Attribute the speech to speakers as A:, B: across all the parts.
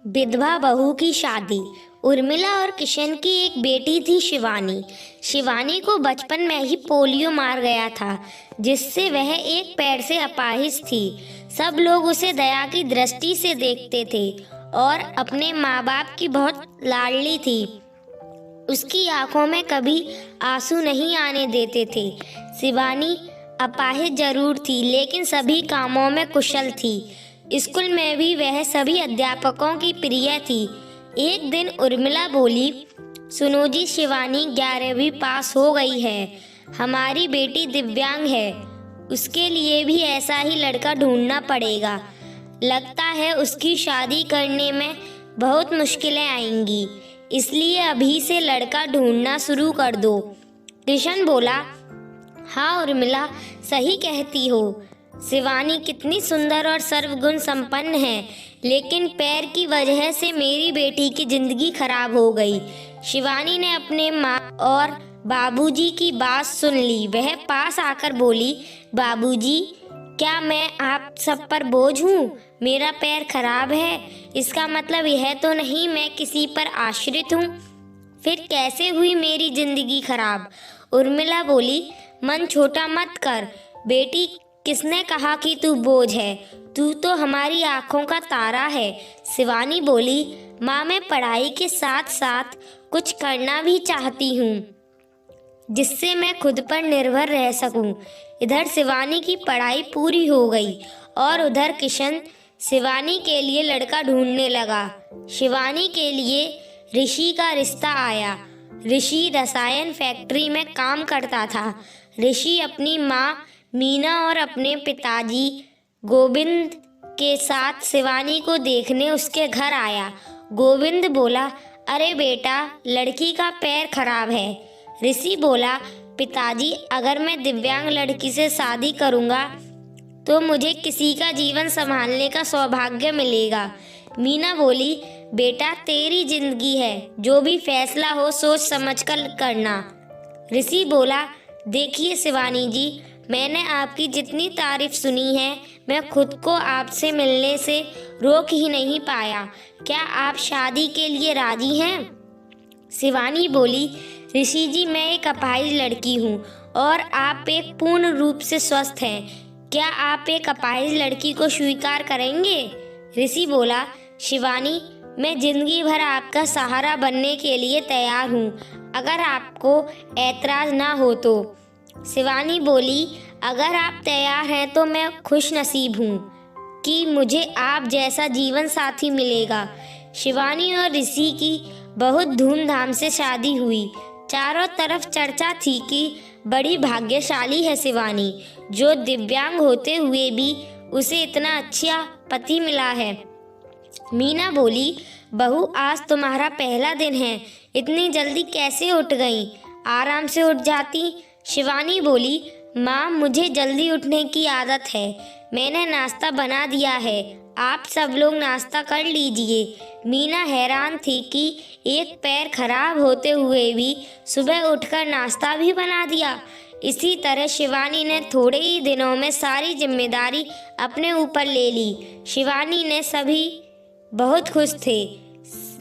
A: विधवा बहू की शादी। उर्मिला और किशन की एक बेटी थी शिवानी। शिवानी को बचपन में ही पोलियो मार गया था, जिससे वह एक पैर से अपाहिज थी। सब लोग उसे दया की दृष्टि से देखते थे और अपने माँ बाप की बहुत लाडली थी। उसकी आंखों में कभी आंसू नहीं आने देते थे। शिवानी अपाहिज जरूर थी, लेकिन सभी कामों में कुशल थी। स्कूल में भी वह सभी अध्यापकों की प्रिय थी। एक दिन उर्मिला बोली, सुनो जी, शिवानी 11वीं पास हो गई है। हमारी बेटी दिव्यांग है, उसके लिए भी ऐसा ही लड़का ढूंढना पड़ेगा। लगता है उसकी शादी करने में बहुत मुश्किलें आएंगी, इसलिए अभी से लड़का ढूंढना शुरू कर दो। किशन बोला, हाँ उर्मिला, सही कहती हो। शिवानी कितनी सुंदर और सर्वगुण संपन्न है, लेकिन पैर की वजह से मेरी बेटी की जिंदगी खराब हो गई। शिवानी ने अपने माँ और बाबूजी की बात सुन ली। वह पास आकर बोली, बाबूजी, क्या मैं आप सब पर बोझ हूँ? मेरा पैर खराब है, इसका मतलब यह तो नहीं मैं किसी पर आश्रित हूँ। फिर कैसे हुई मेरी जिंदगी खराब? उर्मिला बोली, मन छोटा मत कर बेटी, किसने कहा कि तू बोझ है? तू तो हमारी आंखों का तारा है। शिवानी बोली, माँ, मैं पढ़ाई के साथ साथ कुछ करना भी चाहती हूँ, जिससे मैं खुद पर निर्भर रह सकूं। इधर शिवानी की पढ़ाई पूरी हो गई और उधर किशन शिवानी के लिए लड़का ढूंढने लगा। शिवानी के लिए ऋषि का रिश्ता आया। ऋषि रसायन फैक्ट्री में काम करता था। ऋषि अपनी माँ मीना और अपने पिताजी गोविंद के साथ शिवानी को देखने उसके घर आया। गोविंद बोला, अरे बेटा, लड़की का पैर खराब है। ऋषि बोला, पिताजी, अगर मैं दिव्यांग लड़की से शादी करूंगा तो मुझे किसी का जीवन संभालने का सौभाग्य मिलेगा। मीना बोली, बेटा, तेरी जिंदगी है, जो भी फैसला हो सोच समझकर करना। ऋषि बोला, देखिए शिवानी जी, मैंने आपकी जितनी तारीफ सुनी है, मैं खुद को आपसे मिलने से रोक ही नहीं पाया। क्या आप शादी के लिए राजी हैं? शिवानी बोली, ऋषि जी, मैं एक अपाहिज लड़की हूँ और आप एक पूर्ण रूप से स्वस्थ हैं। क्या आप एक अपाहिज लड़की को स्वीकार करेंगे? ऋषि बोला, शिवानी, मैं जिंदगी भर आपका सहारा बनने के लिए तैयार हूँ, अगर आपको ऐतराज ना हो तो। शिवानी बोली, अगर आप तैयार हैं तो मैं खुश नसीब हूँ कि मुझे आप जैसा जीवन साथी मिलेगा। शिवानी और ऋषि की बहुत धूमधाम से शादी हुई। चारों तरफ चर्चा थी कि बड़ी भाग्यशाली है शिवानी, जो दिव्यांग होते हुए भी उसे इतना अच्छा पति मिला है। मीना बोली, बहू, आज तुम्हारा पहला दिन है, इतनी जल्दी कैसे उठ गई? आराम से उठ जाती। शिवानी बोली, माँ, मुझे जल्दी उठने की आदत है, मैंने नाश्ता बना दिया है, आप सब लोग नाश्ता कर लीजिए। मीना हैरान थी कि एक पैर खराब होते हुए भी सुबह उठकर नाश्ता भी बना दिया। इसी तरह शिवानी ने थोड़े ही दिनों में सारी जिम्मेदारी अपने ऊपर ले ली। शिवानी ने सभी बहुत खुश थे।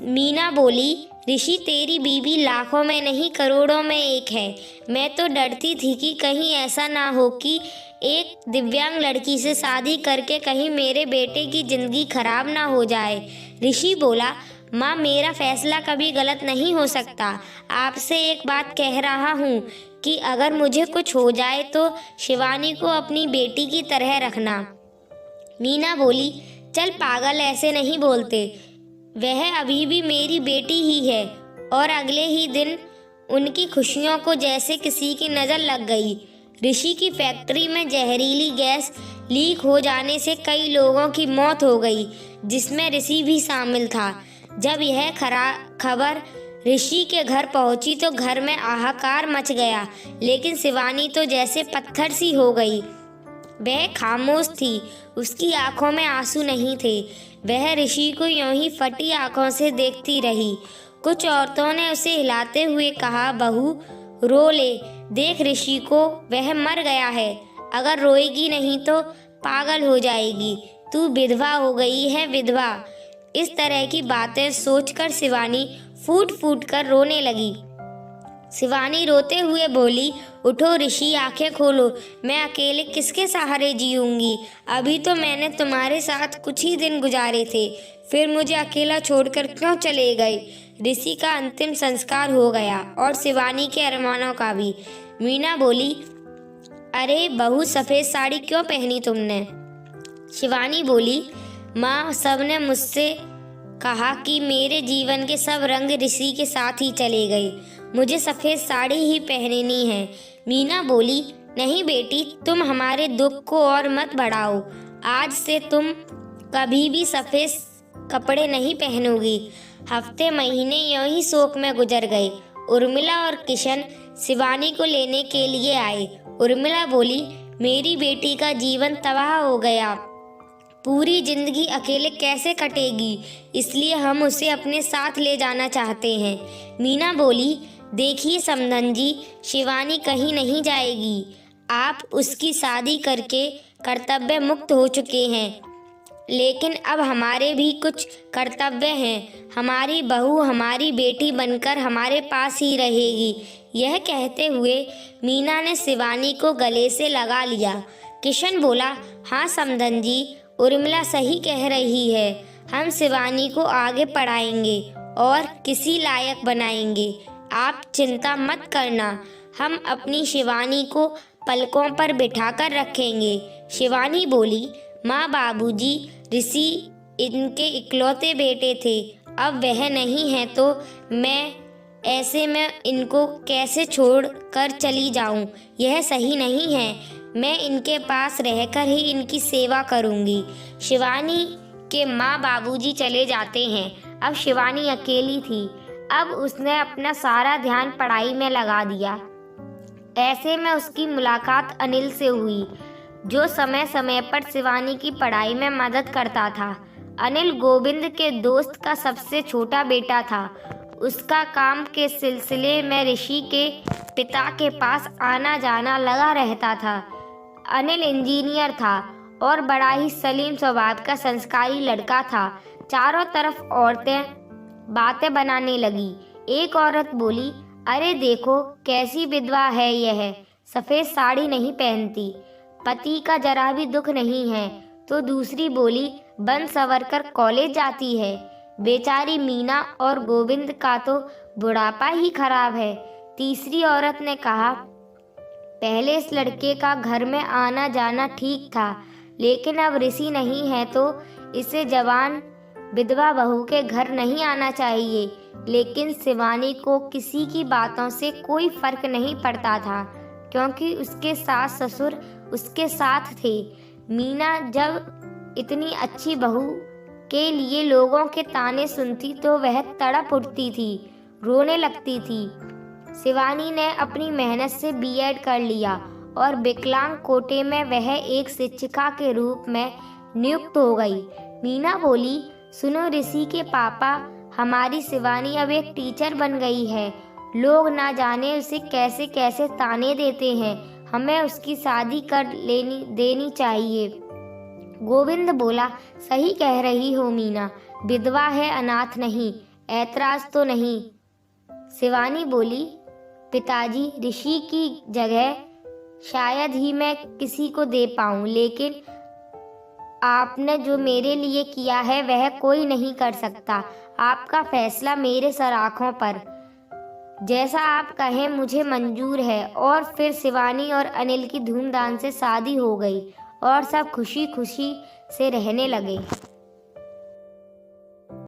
A: मीना बोली, ऋषि, तेरी बीवी लाखों में नहीं करोड़ों में एक है। मैं तो डरती थी कि कहीं ऐसा ना हो कि एक दिव्यांग लड़की से शादी करके कहीं मेरे बेटे की जिंदगी खराब ना हो जाए। ऋषि बोला, माँ, मेरा फैसला कभी गलत नहीं हो सकता। आपसे एक बात कह रहा हूँ कि अगर मुझे कुछ हो जाए तो शिवानी को अपनी बेटी की तरह रखना। मीना बोली, चल पागल, ऐसे नहीं बोलते, वह अभी भी मेरी बेटी ही है। और अगले ही दिन उनकी खुशियों को जैसे किसी की नज़र लग गई। ऋषि की फैक्ट्री में जहरीली गैस लीक हो जाने से कई लोगों की मौत हो गई, जिसमें ऋषि भी शामिल था। जब यह खबर ऋषि के घर पहुंची तो घर में हाहाकार मच गया, लेकिन शिवानी तो जैसे पत्थर सी हो गई। वह खामोश थी, उसकी आंखों में आंसू नहीं थे। वह ऋषि को यूं ही फटी आंखों से देखती रही। कुछ औरतों ने उसे हिलाते हुए कहा, बहू, रो ले, देख ऋषि को, वह मर गया है, अगर रोएगी नहीं तो पागल हो जाएगी। तू विधवा हो गई है, विधवा। इस तरह की बातें सोचकर शिवानी फूट फूट कर रोने लगी। शिवानी रोते हुए बोली, उठो ऋषि, आंखें खोलो। मैं अकेले किसके सहारे जीऊंगी? अभी तो मैंने तुम्हारे साथ कुछ ही दिन गुजारे थे, फिर मुझे अकेला छोड़कर क्यों चले गए? ऋषि का अंतिम संस्कार हो गया और शिवानी के अरमानों का भी। मीना बोली, अरे बहू, सफ़ेद साड़ी क्यों पहनी तुमने? शिवानी बोली, माँ, सबने मुझसे कहा कि मेरे जीवन के सब रंग ऋषि के साथ ही चले गए, मुझे सफ़ेद साड़ी ही पहननी है। मीना बोली, नहीं बेटी, तुम हमारे दुख को और मत बढ़ाओ। आज से तुम कभी भी सफ़ेद कपड़े नहीं पहनोगी। हफ्ते महीने यूं ही शोक में गुजर गए। उर्मिला और किशन शिवानी को लेने के लिए आए। उर्मिला बोली, मेरी बेटी का जीवन तबाह हो गया, पूरी जिंदगी अकेले कैसे कटेगी, इसलिए हम उसे अपने साथ ले जाना चाहते हैं। मीना बोली, देखिए समधन जी, शिवानी कहीं नहीं जाएगी। आप उसकी शादी करके कर्तव्य मुक्त हो चुके हैं, लेकिन अब हमारे भी कुछ कर्तव्य हैं। हमारी बहू हमारी बेटी बनकर हमारे पास ही रहेगी। यह कहते हुए मीना ने शिवानी को गले से लगा लिया। किशन बोला, हाँ समधन जी, उर्मिला सही कह रही है। हम शिवानी को आगे पढ़ाएंगे और किसी लायक बनाएंगे। आप चिंता मत करना, हम अपनी शिवानी को पलकों पर बिठाकर रखेंगे। शिवानी बोली, माँ, बाबूजी, ऋषि इनके इकलौते बेटे थे, अब वह नहीं है तो मैं ऐसे में इनको कैसे छोड़ कर चली जाऊं? यह सही नहीं है। मैं इनके पास रहकर ही इनकी सेवा करूंगी। शिवानी के माँ बाबूजी चले जाते हैं। अब शिवानी अकेली थी। अब उसने अपना सारा ध्यान पढ़ाई में लगा दिया। ऐसे में उसकी मुलाकात अनिल से हुई, जो समय समय पर शिवानी की पढ़ाई में मदद करता था। अनिल गोविंद के दोस्त का सबसे छोटा बेटा था। उसका काम के सिलसिले में ऋषि के पिता के पास आना जाना लगा रहता था। अनिल इंजीनियर था और बड़ा ही सलीम स्वभाव का संस्कारी लड़का था। चारों तरफ औरतें बातें बनाने लगी। एक औरत बोली, अरे देखो कैसी विधवा है यह, सफ़ेद साड़ी नहीं पहनती, पति का जरा भी दुख नहीं है। तो दूसरी बोली, बन सवर कर कॉलेज जाती है, बेचारी मीना और गोविंद का तो बुढ़ापा ही खराब है। तीसरी औरत ने कहा, पहले इस लड़के का घर में आना जाना ठीक था, लेकिन अब ऋषि नहीं है तो इसे जवान विधवा बहू के घर नहीं आना चाहिए। लेकिन शिवानी को किसी की बातों से कोई फर्क नहीं पड़ता था, क्योंकि उसके सास ससुर उसके साथ थे। मीना जब इतनी अच्छी बहू के लिए लोगों के ताने सुनती तो वह तड़प उठती थी, रोने लगती थी। शिवानी ने अपनी मेहनत से बीएड कर लिया और विकलांग कोटे में वह एक शिक्षिका के रूप में नियुक्त हो गई। मीना बोली, सुनो ऋषि के पापा, हमारी शिवानी अब एक टीचर बन गई है। लोग ना जाने उसे कैसे कैसे ताने देते हैं। हमें उसकी शादी कर देनी चाहिए। गोविंद बोला, सही कह रही हो मीना, विधवा है, अनाथ नहीं, ऐतराज तो नहीं। शिवानी बोली, पिताजी, ऋषि की जगह शायद ही मैं किसी को दे पाऊं, लेकिन आपने जो मेरे लिए किया है वह कोई नहीं कर सकता। आपका फैसला मेरे सर आँखों पर, जैसा आप कहें मुझे मंजूर है। और फिर शिवानी और अनिल की धूमधाम से शादी हो गई और सब खुशी खुशी से रहने लगे।